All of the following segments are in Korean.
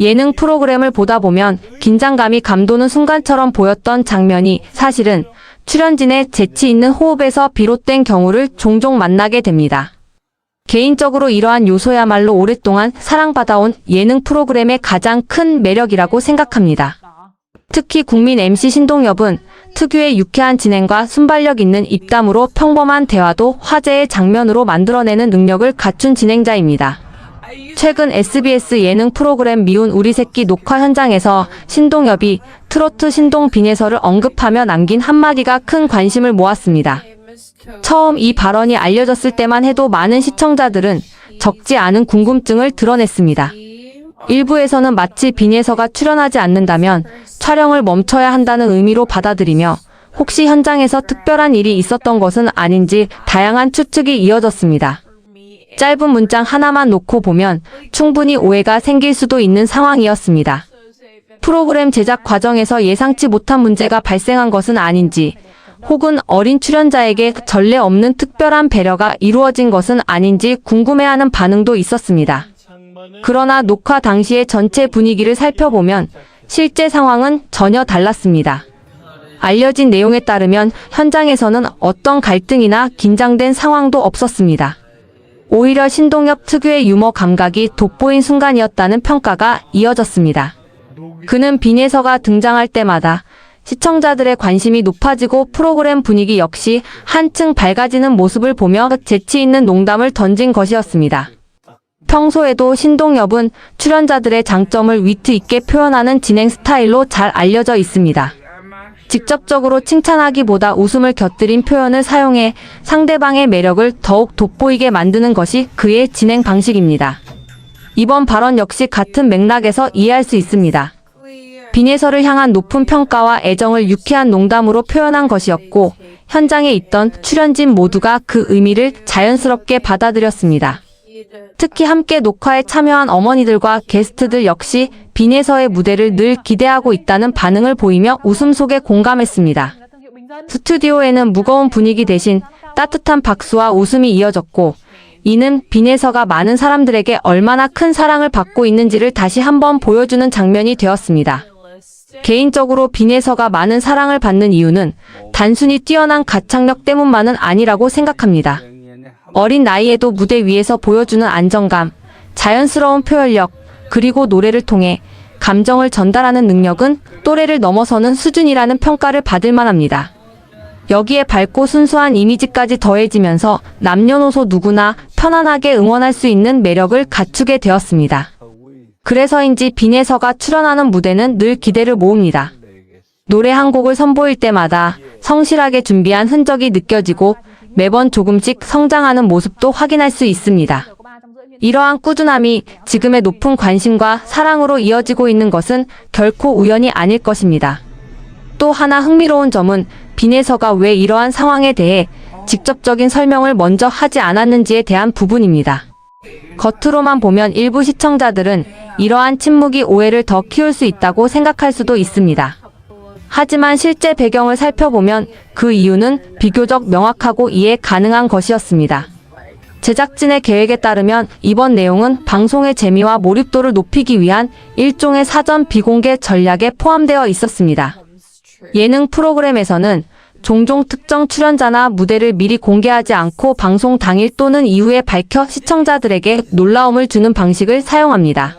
예능 프로그램을 보다 보면 긴장감이 감도는 순간처럼 보였던 장면이 사실은 출연진의 재치 있는 호흡에서 비롯된 경우를 종종 만나게 됩니다. 개인적으로 이러한 요소야말로 오랫동안 사랑받아온 예능 프로그램의 가장 큰 매력이라고 생각합니다. 특히 국민 MC 신동엽은 특유의 유쾌한 진행과 순발력 있는 입담으로 평범한 대화도 화제의 장면으로 만들어내는 능력을 갖춘 진행자입니다. 최근 SBS 예능 프로그램 미운 우리 새끼 녹화 현장에서 신동엽이 트로트 신동 빈예서를 언급하며 남긴 한마디가 큰 관심을 모았습니다. 처음 이 발언이 알려졌을 때만 해도 많은 시청자들은 적지 않은 궁금증을 드러냈습니다. 일부에서는 마치 빈예서가 출연하지 않는다면 촬영을 멈춰야 한다는 의미로 받아들이며 혹시 현장에서 특별한 일이 있었던 것은 아닌지 다양한 추측이 이어졌습니다. 짧은 문장 하나만 놓고 보면 충분히 오해가 생길 수도 있는 상황이었습니다. 프로그램 제작 과정에서 예상치 못한 문제가 발생한 것은 아닌지, 혹은 어린 출연자에게 전례 없는 특별한 배려가 이루어진 것은 아닌지 궁금해하는 반응도 있었습니다. 그러나 녹화 당시의 전체 분위기를 살펴보면 실제 상황은 전혀 달랐습니다. 알려진 내용에 따르면 현장에서는 어떤 갈등이나 긴장된 상황도 없었습니다. 오히려 신동엽 특유의 유머 감각이 돋보인 순간이었다는 평가가 이어졌습니다. 그는 빈예서가 등장할 때마다 시청자들의 관심이 높아지고 프로그램 분위기 역시 한층 밝아지는 모습을 보며 재치 있는 농담을 던진 것이었습니다. 평소에도 신동엽은 출연자들의 장점을 위트 있게 표현하는 진행 스타일로 잘 알려져 있습니다. 직접적으로 칭찬하기보다 웃음을 곁들인 표현을 사용해 상대방의 매력을 더욱 돋보이게 만드는 것이 그의 진행 방식입니다. 이번 발언 역시 같은 맥락에서 이해할 수 있습니다. 빈예서를 향한 높은 평가와 애정을 유쾌한 농담으로 표현한 것이었고, 현장에 있던 출연진 모두가 그 의미를 자연스럽게 받아들였습니다. 특히 함께 녹화에 참여한 어머니들과 게스트들 역시 빈예서의 무대를 늘 기대하고 있다는 반응을 보이며 웃음 속에 공감했습니다. 스튜디오에는 무거운 분위기 대신 따뜻한 박수와 웃음이 이어졌고, 이는 빈예서가 많은 사람들에게 얼마나 큰 사랑을 받고 있는지를 다시 한번 보여주는 장면이 되었습니다. 개인적으로 빈예서가 많은 사랑을 받는 이유는 단순히 뛰어난 가창력 때문만은 아니라고 생각합니다. 어린 나이에도 무대 위에서 보여주는 안정감, 자연스러운 표현력, 그리고 노래를 통해 감정을 전달하는 능력은 또래를 넘어서는 수준이라는 평가를 받을 만합니다. 여기에 밝고 순수한 이미지까지 더해지면서 남녀노소 누구나 편안하게 응원할 수 있는 매력을 갖추게 되었습니다. 그래서인지 빈예서가 출연하는 무대는 늘 기대를 모읍니다. 노래 한 곡을 선보일 때마다 성실하게 준비한 흔적이 느껴지고 매번 조금씩 성장하는 모습도 확인할 수 있습니다. 이러한 꾸준함이 지금의 높은 관심과 사랑으로 이어지고 있는 것은 결코 우연이 아닐 것입니다. 또 하나 흥미로운 점은 빈예서가 왜 이러한 상황에 대해 직접적인 설명을 먼저 하지 않았는지에 대한 부분입니다. 겉으로만 보면 일부 시청자들은 이러한 침묵이 오해를 더 키울 수 있다고 생각할 수도 있습니다. 하지만 실제 배경을 살펴보면 그 이유는 비교적 명확하고 이해 가능한 것이었습니다. 제작진의 계획에 따르면 이번 내용은 방송의 재미와 몰입도를 높이기 위한 일종의 사전 비공개 전략에 포함되어 있었습니다. 예능 프로그램에서는 종종 특정 출연자나 무대를 미리 공개하지 않고 방송 당일 또는 이후에 밝혀 시청자들에게 놀라움을 주는 방식을 사용합니다.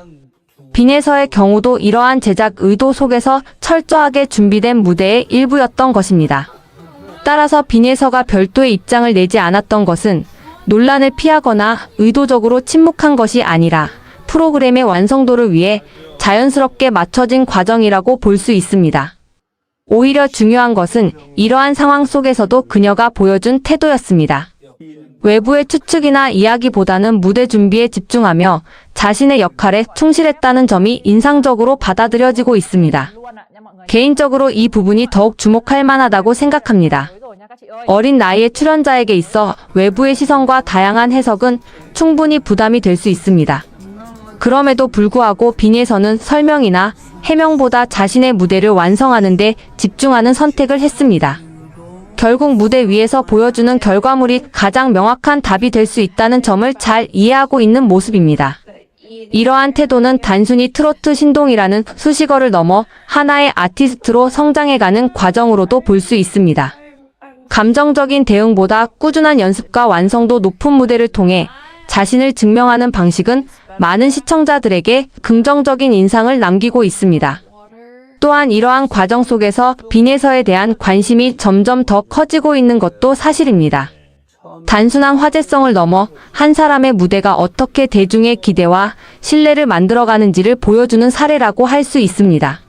빈예서의 경우도 이러한 제작 의도 속에서 철저하게 준비된 무대의 일부였던 것입니다. 따라서 빈예서가 별도의 입장을 내지 않았던 것은 논란을 피하거나 의도적으로 침묵한 것이 아니라 프로그램의 완성도를 위해 자연스럽게 맞춰진 과정이라고 볼 수 있습니다. 오히려 중요한 것은 이러한 상황 속에서도 그녀가 보여준 태도였습니다. 외부의 추측이나 이야기보다는 무대 준비에 집중하며 자신의 역할에 충실했다는 점이 인상적으로 받아들여지고 있습니다. 개인적으로 이 부분이 더욱 주목할 만하다고 생각합니다. 어린 나이의 출연자에게 있어 외부의 시선과 다양한 해석은 충분히 부담이 될 수 있습니다. 그럼에도 불구하고 빈예서는 설명이나 해명보다 자신의 무대를 완성하는 데 집중하는 선택을 했습니다. 결국 무대 위에서 보여주는 결과물이 가장 명확한 답이 될 수 있다는 점을 잘 이해하고 있는 모습입니다. 이러한 태도는 단순히 트로트 신동이라는 수식어를 넘어 하나의 아티스트로 성장해가는 과정으로도 볼 수 있습니다. 감정적인 대응보다 꾸준한 연습과 완성도 높은 무대를 통해 자신을 증명하는 방식은 많은 시청자들에게 긍정적인 인상을 남기고 있습니다. 또한 이러한 과정 속에서 빈에서에 대한 관심이 점점 더 커지고 있는 것도 사실입니다. 단순한 화제성을 넘어 한 사람의 무대가 어떻게 대중의 기대와 신뢰를 만들어가는지를 보여주는 사례라고 할 수 있습니다.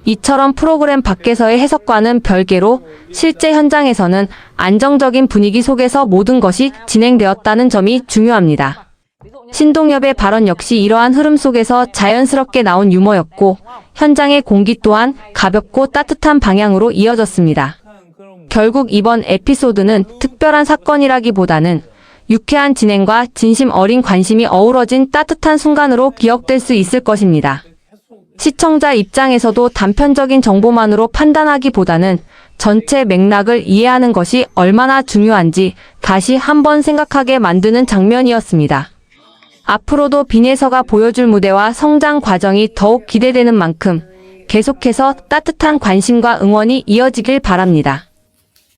이처럼 프로그램 밖에서의 해석과는 별개로 실제 현장에서는 안정적인 분위기 속에서 모든 것이 진행되었다는 점이 중요합니다. 신동엽의 발언 역시 이러한 흐름 속에서 자연스럽게 나온 유머였고, 현장의 공기 또한 가볍고 따뜻한 방향으로 이어졌습니다. 결국 이번 에피소드는 특별한 사건이라기보다는 유쾌한 진행과 진심 어린 관심이 어우러진 따뜻한 순간으로 기억될 수 있을 것입니다. 시청자 입장에서도 단편적인 정보만으로 판단하기보다는 전체 맥락을 이해하는 것이 얼마나 중요한지 다시 한번 생각하게 만드는 장면이었습니다. 앞으로도 빈에서가 보여줄 무대와 성장 과정이 더욱 기대되는 만큼 계속해서 따뜻한 관심과 응원이 이어지길 바랍니다.